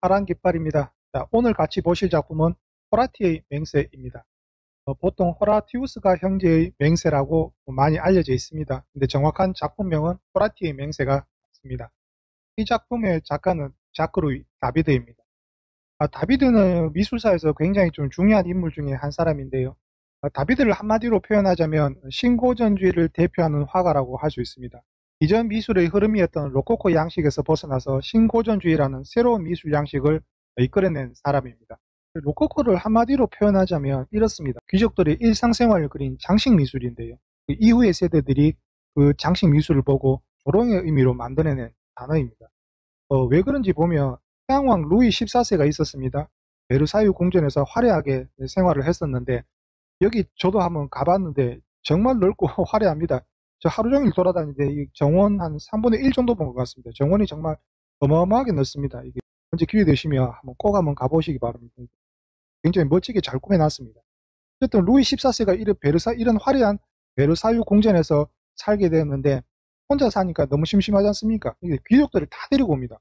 파란 깃발입니다. 자, 오늘 같이 보실 작품은 호라티의 맹세입니다. 보통 호라티우스가 형제의 맹세라고 많이 알려져 있습니다. 근데 정확한 작품명은 호라티의 맹세가 맞습니다. 이 작품의 작가는 자크 루이 다비드입니다. 다비드는 미술사에서 굉장히 좀 중요한 인물 중에 한 사람인데요. 다비드를 한마디로 표현하자면 신고전주의를 대표하는 화가라고 할 수 있습니다. 이전 미술의 흐름이었던 로코코 양식에서 벗어나서 신고전주의라는 새로운 미술 양식을 이끌어낸 사람입니다. 로코코를 한마디로 표현하자면 이렇습니다. 귀족들의 일상생활을 그린 장식 미술인데요. 그 이후의 세대들이 그 장식 미술을 보고 조롱의 의미로 만들어낸 단어입니다. 왜 그런지 보면 태양왕 루이 14세가 있었습니다. 베르사유 궁전에서 화려하게 생활을 했었는데, 여기 저도 한번 가봤는데 정말 넓고 화려합니다. 저 하루 종일 돌아다니는데 이 정원 한 3분의 1 정도 본 것 같습니다. 정원이 정말 어마어마하게 넓습니다. 이게 언제 기회 되시면 꼭 한번 가보시기 바랍니다. 굉장히 멋지게 잘 꾸며놨습니다. 어쨌든 루이 14세가 이런 화려한 베르사유 궁전에서 살게 되었는데, 혼자 사니까 너무 심심하지 않습니까? 이게 귀족들을 다 데리고 옵니다.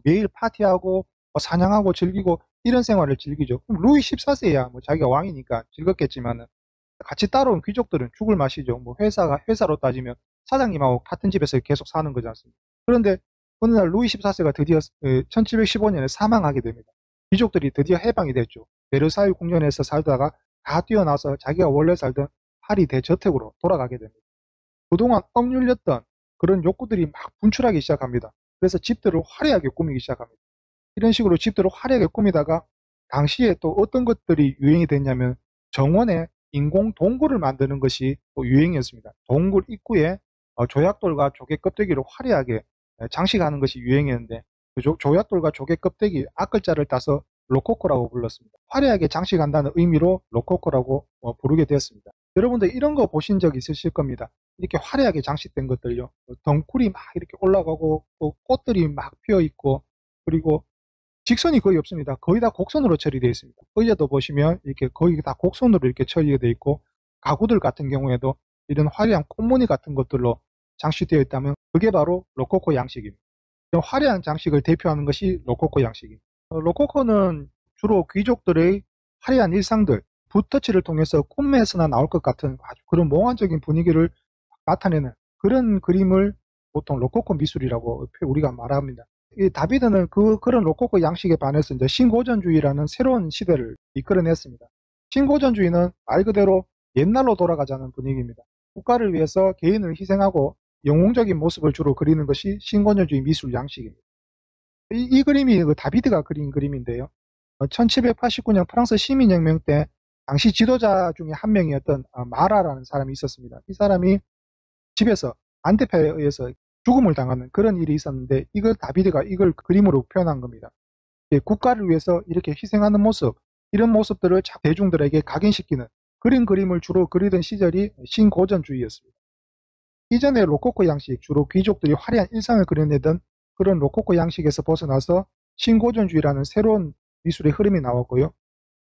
매일 파티하고 사냥하고 즐기고 이런 생활을 즐기죠. 그럼 루이 14세야 뭐 자기가 왕이니까 즐겁겠지만은, 같이 따라온 귀족들은 죽을 맛이죠. 뭐 회사로 따지면 사장님하고 같은 집에서 계속 사는 거지 않습니까? 그런데 어느 날 루이 14세가 드디어 1715년에 사망하게 됩니다. 귀족들이 드디어 해방이 됐죠. 베르사유 궁전에서 살다가 다 뛰어나서 자기가 원래 살던 파리 대저택으로 돌아가게 됩니다. 그동안 억눌렸던 그런 욕구들이 막 분출하기 시작합니다. 그래서 집들을 화려하게 꾸미기 시작합니다. 이런 식으로 집들을 화려하게 꾸미다가 당시에 또 어떤 것들이 유행이 됐냐면, 정원에 인공 동굴을 만드는 것이 또 유행이었습니다. 동굴 입구에 조약돌과 조개 껍데기로 화려하게 장식하는 것이 유행이었는데, 그 조약돌과 조개 껍데기 앞글자를 따서 로코코라고 불렀습니다. 화려하게 장식한다는 의미로 로코코라고 부르게 되었습니다. 여러분들 이런 거 보신 적 있으실 겁니다. 이렇게 화려하게 장식된 것들요. 덩굴이 막 이렇게 올라가고 또 꽃들이 막 피어 있고, 그리고 직선이 거의 없습니다. 거의 다 곡선으로 처리되어 있습니다. 의자도 보시면 이렇게 거의 다 곡선으로 이렇게 처리가 되어 있고, 가구들 같은 경우에도 이런 화려한 꽃무늬 같은 것들로 장식되어 있다면 그게 바로 로코코 양식입니다. 이런 화려한 장식을 대표하는 것이 로코코 양식입니다. 로코코는 주로 귀족들의 화려한 일상들, 붓터치를 통해서 꿈에서나 나올 것 같은 아주 그런 몽환적인 분위기를 나타내는 그런 그림을 보통 로코코 미술이라고 우리가 말합니다. 이 다비드는 그런 로코코 양식에 반해서 이제 신고전주의라는 새로운 시대를 이끌어냈습니다. 신고전주의는 말 그대로 옛날로 돌아가자는 분위기입니다. 국가를 위해서 개인을 희생하고 영웅적인 모습을 주로 그리는 것이 신고전주의 미술 양식입니다. 이 그림이 그 다비드가 그린 그림인데요. 1789년 프랑스 시민혁명 때 당시 지도자 중에 한 명이었던 마라라는 사람이 있었습니다. 이 사람이 집에서 안대파에 의해서 죽음을 당하는 그런 일이 있었는데, 이걸 다비드가 이걸 그림으로 표현한 겁니다. 국가를 위해서 이렇게 희생하는 모습, 이런 모습들을 대중들에게 각인시키는 그런 그림을 주로 그리던 시절이 신고전주의였습니다. 이전의 로코코 양식, 주로 귀족들이 화려한 일상을 그려내던 그런 로코코 양식에서 벗어나서 신고전주의라는 새로운 미술의 흐름이 나왔고요.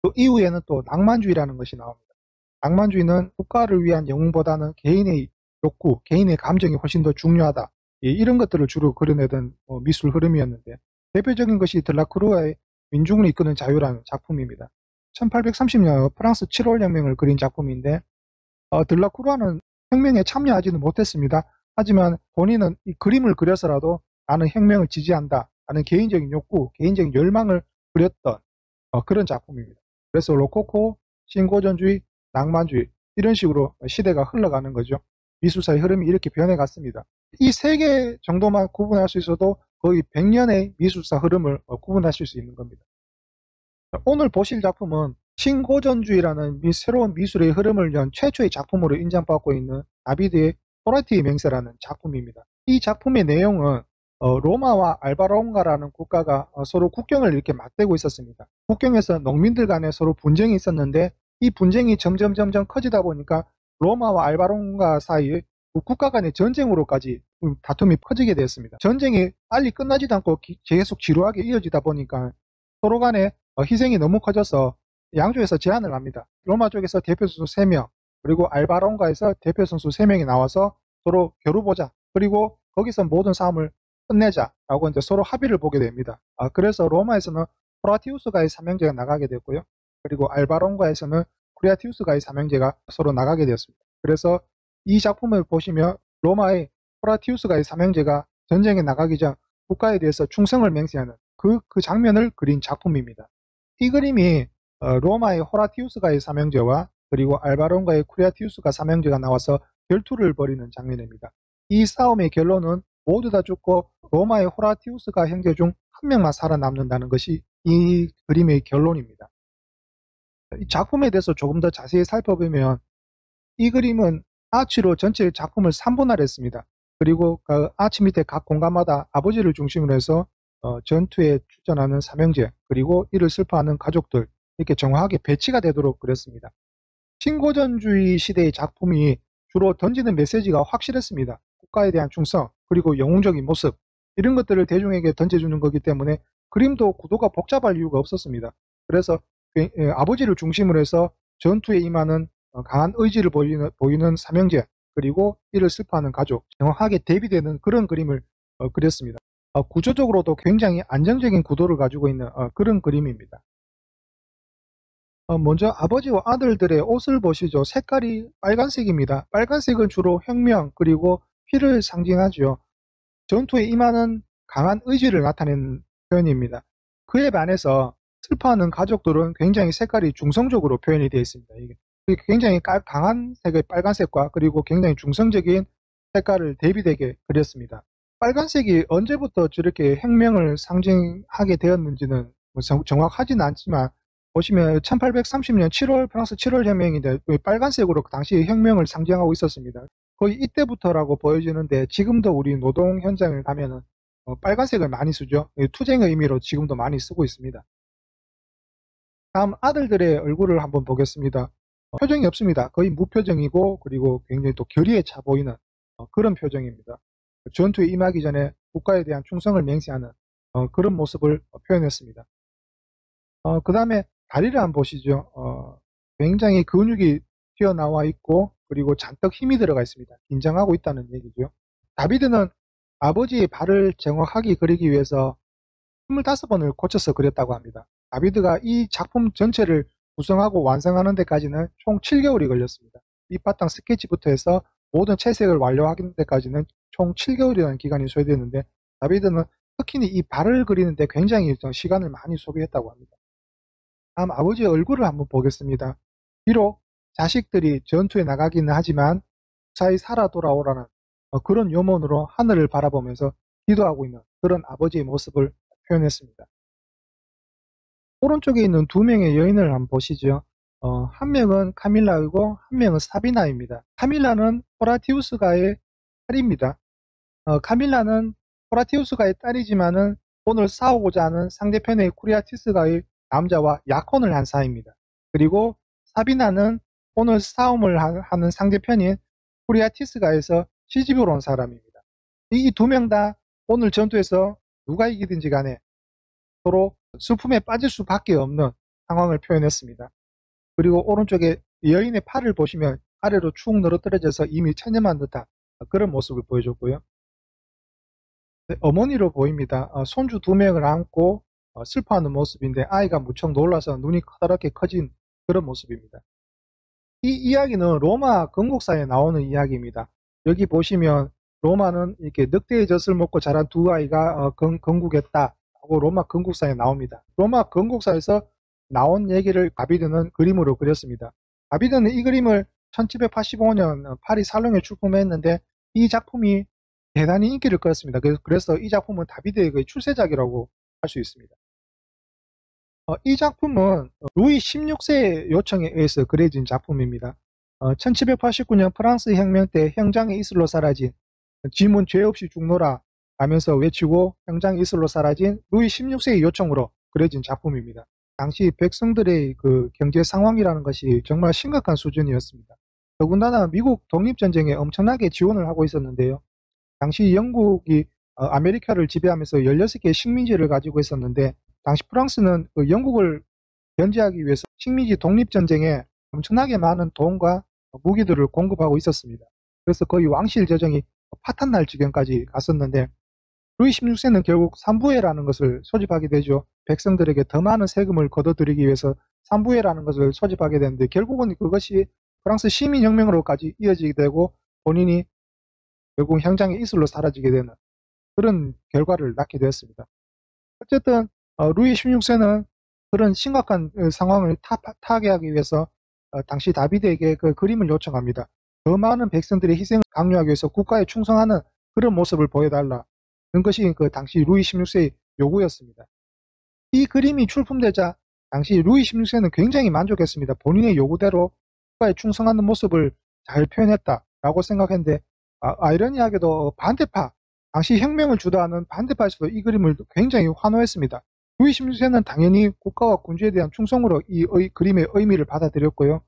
그 이후에는 또 낭만주의라는 것이 나옵니다. 낭만주의는 국가를 위한 영웅보다는 개인의 욕구, 개인의 감정이 훨씬 더 중요하다. 이런 것들을 주로 그려내던 미술 흐름이었는데, 대표적인 것이 들라크루아의 민중을 이끄는 자유라는 작품입니다. 1830년 프랑스 7월 혁명을 그린 작품인데, 들라크루아는 혁명에 참여하지는 못했습니다. 하지만 본인은 이 그림을 그려서라도 나는 혁명을 지지한다, 나는 개인적인 욕구, 개인적인 열망을 그렸던 그런 작품입니다. 그래서 로코코, 신고전주의, 낭만주의 이런 식으로 시대가 흘러가는 거죠. 미술사의 흐름이 이렇게 변해갔습니다. 이 세 개 정도만 구분할 수 있어도 거의 100년의 미술사 흐름을 구분하실 수 있는 겁니다. 오늘 보실 작품은 신고전주의라는 새로운 미술의 흐름을 연 최초의 작품으로 인정받고 있는 다비드의 호라티의 맹세라는 작품입니다. 이 작품의 내용은 로마와 알바롱가라는 국가가 서로 국경을 이렇게 맞대고 있었습니다. 국경에서 농민들 간에 서로 분쟁이 있었는데, 이 분쟁이 점점 커지다 보니까 로마와 알바롱가 사이에 국가 간의 전쟁으로까지 다툼이 커지게 되었습니다. 전쟁이 빨리 끝나지도 않고 계속 지루하게 이어지다 보니까 서로 간에 희생이 너무 커져서 양쪽에서 제안을 합니다. 로마 쪽에서 대표 선수 3명, 그리고 알바롱가에서 대표 선수 3명이 나와서 서로 겨루보자. 그리고 거기서 모든 싸움을 끝내자라고 이제 서로 합의를 보게 됩니다. 그래서 로마에서는 호라티우스가의 삼형제가 나가게 됐고요. 그리고 알바론가에서는 쿠리아티우스가의 삼형제가 서로 나가게 되었습니다. 그래서 이 작품을 보시면 로마의 호라티우스가의 삼형제가 전쟁에 나가기 전 국가에 대해서 충성을 맹세하는 그 장면을 그린 작품입니다. 이 그림이 로마의 호라티우스가의 삼형제와 그리고 알바론가의 쿠리아티우스가 삼형제가 나와서 결투를 벌이는 장면입니다. 이 싸움의 결론은 모두 다 죽고 로마의 호라티우스가 형제 중 한 명만 살아남는다는 것이 이 그림의 결론입니다. 이 작품에 대해서 조금 더 자세히 살펴보면 이 그림은 아치로 전체 작품을 3분할했습니다. 그리고 그 아치 밑에 각 공간마다 아버지를 중심으로 해서 전투에 출전하는 삼형제 그리고 이를 슬퍼하는 가족들 이렇게 정확하게 배치가 되도록 그렸습니다. 신고전주의 시대의 작품이 주로 던지는 메시지가 확실했습니다. 국가에 대한 충성 그리고 영웅적인 모습 이런 것들을 대중에게 던져주는 거기 때문에 그림도 구도가 복잡할 이유가 없었습니다. 그래서 아버지를 중심으로 해서 전투에 임하는 강한 의지를 보이는 삼형제 그리고 이를 슬퍼하는 가족 정확하게 대비되는 그런 그림을 그렸습니다. 구조적으로도 굉장히 안정적인 구도를 가지고 있는 그런 그림입니다. 먼저 아버지와 아들들의 옷을 보시죠. 색깔이 빨간색입니다. 빨간색은 주로 혁명 그리고 피를 상징하죠. 전투에 임하는 강한 의지를 나타내는 표현입니다. 그에 반해서 슬퍼하는 가족들은 굉장히 색깔이 중성적으로 표현이 되어 있습니다. 이게 굉장히 강한 색의 빨간색과 그리고 굉장히 중성적인 색깔을 대비되게 그렸습니다. 빨간색이 언제부터 저렇게 혁명을 상징하게 되었는지는 정확하지는 않지만 보시면 1830년 7월 프랑스 7월 혁명인데 빨간색으로 그 당시 혁명을 상징하고 있었습니다. 거의 이때부터라고 보여지는데 지금도 우리 노동 현장을 가면은 빨간색을 많이 쓰죠. 투쟁의 의미로 지금도 많이 쓰고 있습니다. 다음 아들들의 얼굴을 한번 보겠습니다. 표정이 없습니다. 거의 무표정이고 그리고 굉장히 또 결의에 차 보이는 그런 표정입니다. 전투에 임하기 전에 국가에 대한 충성을 맹세하는 그런 모습을 표현했습니다. 그 다음에 다리를 한번 보시죠. 굉장히 근육이 튀어나와 있고 그리고 잔뜩 힘이 들어가 있습니다. 긴장하고 있다는 얘기죠. 다비드는 아버지의 발을 정확하게 그리기 위해서 25번을 고쳐서 그렸다고 합니다. 다비드가 이 작품 전체를 구성하고 완성하는 데까지는 총 7개월이 걸렸습니다. 밑바탕 스케치부터 해서 모든 채색을 완료하는 데까지는 총 7개월이라는 기간이 소요되는데 다비드는 특히 이 발을 그리는데 굉장히 시간을 많이 소비했다고 합니다. 다음 아버지의 얼굴을 한번 보겠습니다. 비록 자식들이 전투에 나가기는 하지만 무사히 살아 돌아오라는 그런 요문으로 하늘을 바라보면서 기도하고 있는 그런 아버지의 모습을 표현했습니다. 오른쪽에 있는 두 명의 여인을 한번 보시죠. 한 명은 카밀라이고 한 명은 사비나입니다. 카밀라는 호라티우스가의 딸입니다. 카밀라는 호라티우스가의 딸이지만은 오늘 싸우고자 하는 상대편의 쿠리아티스가의 남자와 약혼을 한 사이입니다. 그리고 사비나는 오늘 싸움을 하는 상대편인 쿠리아티스가에서 시집을 온 사람입니다. 이 두 명 다 오늘 전투에서 누가 이기든지 간에 서로 슬픔에 빠질 수밖에 없는 상황을 표현했습니다. 그리고 오른쪽에 여인의 팔을 보시면 아래로 축 늘어뜨려져서 이미 체념한 듯한 그런 모습을 보여줬고요. 어머니로 보입니다. 손주 두 명을 안고 슬퍼하는 모습인데 아이가 무척 놀라서 눈이 커다랗게 커진 그런 모습입니다. 이 이야기는 로마 건국사에 나오는 이야기입니다. 여기 보시면 로마는 이렇게 늑대의 젖을 먹고 자란 두 아이가 건국했다 하고 로마 건국사에 나옵니다. 로마 건국사에서 나온 얘기를 다비드는 그림으로 그렸습니다. 다비드는 이 그림을 1785년 파리 살롱에 출품했는데 이 작품이 대단히 인기를 끌었습니다. 그래서 이 작품은 다비드의 출세작이라고 할 수 있습니다. 이 작품은 루이 16세의 요청에 의해서 그려진 작품입니다. 1789년 프랑스 혁명 때 형장의 이슬로 사라진 짐은 죄 없이 죽노라 하면서 외치고 형장의 이슬로 사라진 루이 16세의 요청으로 그려진 작품입니다. 당시 백성들의 그 경제 상황이라는 것이 정말 심각한 수준이었습니다. 더군다나 미국 독립전쟁에 엄청나게 지원을 하고 있었는데요. 당시 영국이 아메리카를 지배하면서 16개의 식민지를 가지고 있었는데 당시 프랑스는 그 영국을 견제하기 위해서 식민지 독립전쟁에 엄청나게 많은 돈과 무기들을 공급하고 있었습니다. 그래서 거의 왕실 재정이 파탄날 지경까지 갔었는데 루이 16세는 결국 삼부회라는 것을 소집하게 되죠. 백성들에게 더 많은 세금을 걷어들이기 위해서 삼부회라는 것을 소집하게 되는데 결국은 그것이 프랑스 시민혁명으로까지 이어지게 되고 본인이 결국 현장의 이슬로 사라지게 되는 그런 결과를 낳게 되었습니다. 어쨌든 루이 16세는 그런 심각한 상황을 타개하기 위해서 당시 다비드에게 그 그림을 요청합니다. 더 많은 백성들의 희생을 강요하기 위해서 국가에 충성하는 그런 모습을 보여달라는 것이 그 당시 루이 16세의 요구였습니다. 이 그림이 출품되자 당시 루이 16세는 굉장히 만족했습니다. 본인의 요구대로 국가에 충성하는 모습을 잘 표현했다라고 생각했는데 아이러니하게도 반대파, 당시 혁명을 주도하는 반대파에서도 이 그림을 굉장히 환호했습니다. 루이 16세는 당연히 국가와 군주에 대한 충성으로 이 그림의 의미를 받아들였고요.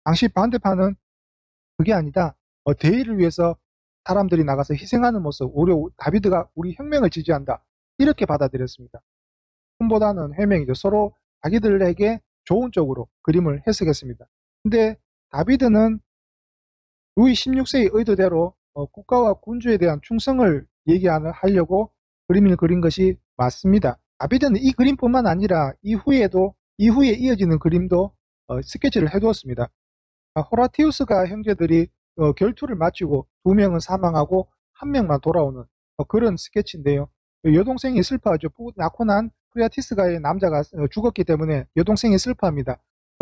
당시 반대파는 그게 아니다. 대의를 위해서 사람들이 나가서 희생하는 모습, 오히려 다비드가 우리 혁명을 지지한다. 이렇게 받아들였습니다. 흠보다는 해명이죠. 서로 자기들에게 좋은 쪽으로 그림을 해석했습니다. 근데 다비드는 루이 16세의 의도대로 국가와 군주에 대한 충성을 얘기하려고 그림을 그린 것이 맞습니다. 다비드는 이 그림뿐만 아니라 이후에 이어지는 그림도 스케치를 해두었습니다. 호라티우스가 형제들이 결투를 마치고 2명은 사망하고 1명만 돌아오는 그런 스케치인데요. 여동생이 슬퍼하죠. 낳고 난 프리아티스가의 남자가 죽었기 때문에 여동생이 슬퍼합니다.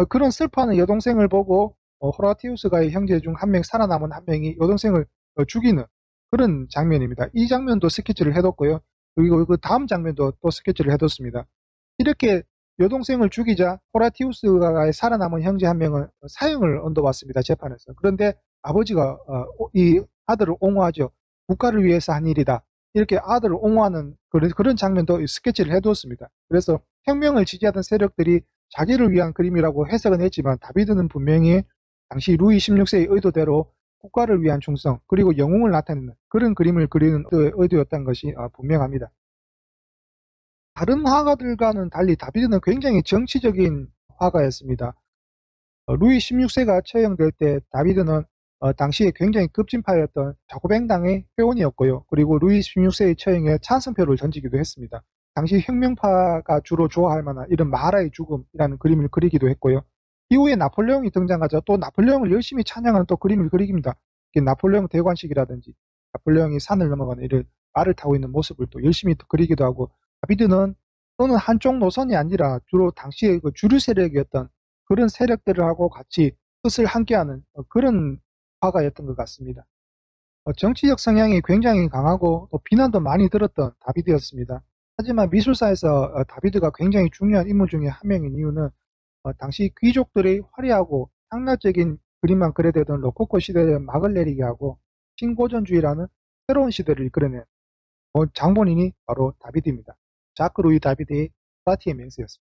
그런 슬퍼하는 여동생을 보고 호라티우스가의 형제 중 1명, 살아남은 1명이 여동생을 죽이는 그런 장면입니다. 이 장면도 스케치를 해뒀고요. 그리고 그 다음 장면도 또 스케치를 해뒀습니다. 이렇게 여동생을 죽이자 호라티우스가 살아남은 형제 1명은 사형을 언도받습니다. 재판에서. 그런데 아버지가 이 아들을 옹호하죠. 국가를 위해서 한 일이다. 이렇게 아들을 옹호하는 그런 장면도 스케치를 해두었습니다. 그래서 혁명을 지지하던 세력들이 자기를 위한 그림이라고 해석은 했지만 다비드는 분명히 당시 루이 16세의 의도대로 국가를 위한 충성 그리고 영웅을 나타내는 그런 그림을 그리는 의도였다는 것이 분명합니다. 다른 화가들과는 달리 다비드는 굉장히 정치적인 화가였습니다. 루이 16세가 처형될 때 다비드는 당시에 굉장히 급진파였던 자코뱅당의 회원이었고요. 그리고 루이 16세의 처형에 찬성표를 던지기도 했습니다. 당시 혁명파가 주로 좋아할 만한 이런 마하라의 죽음이라는 그림을 그리기도 했고요. 이후에 나폴레옹이 등장하자 또 나폴레옹을 열심히 찬양하는 또 그림을 그리깁니다. 나폴레옹 대관식이라든지 나폴레옹이 산을 넘어가는 이런 말을 타고 있는 모습을 또 열심히 또 그리기도 하고 다비드는 어느 한쪽 노선이 아니라 주로 당시의 그 주류 세력이었던 그런 세력들하고 같이 뜻을 함께하는 그런 화가였던 것 같습니다. 정치적 성향이 굉장히 강하고 또 비난도 많이 들었던 다비드였습니다. 하지만 미술사에서 다비드가 굉장히 중요한 인물 중에 한 명인 이유는 당시 귀족들의 화려하고 상락적인 그림만 그려대던 로코코 시대의 마글레리기하고 신고전주의라는 새로운 시대를 이끌어낸 장본인이 바로 다비드입니다. 자크 루이 다비드의 프라티의 맹세였습니다.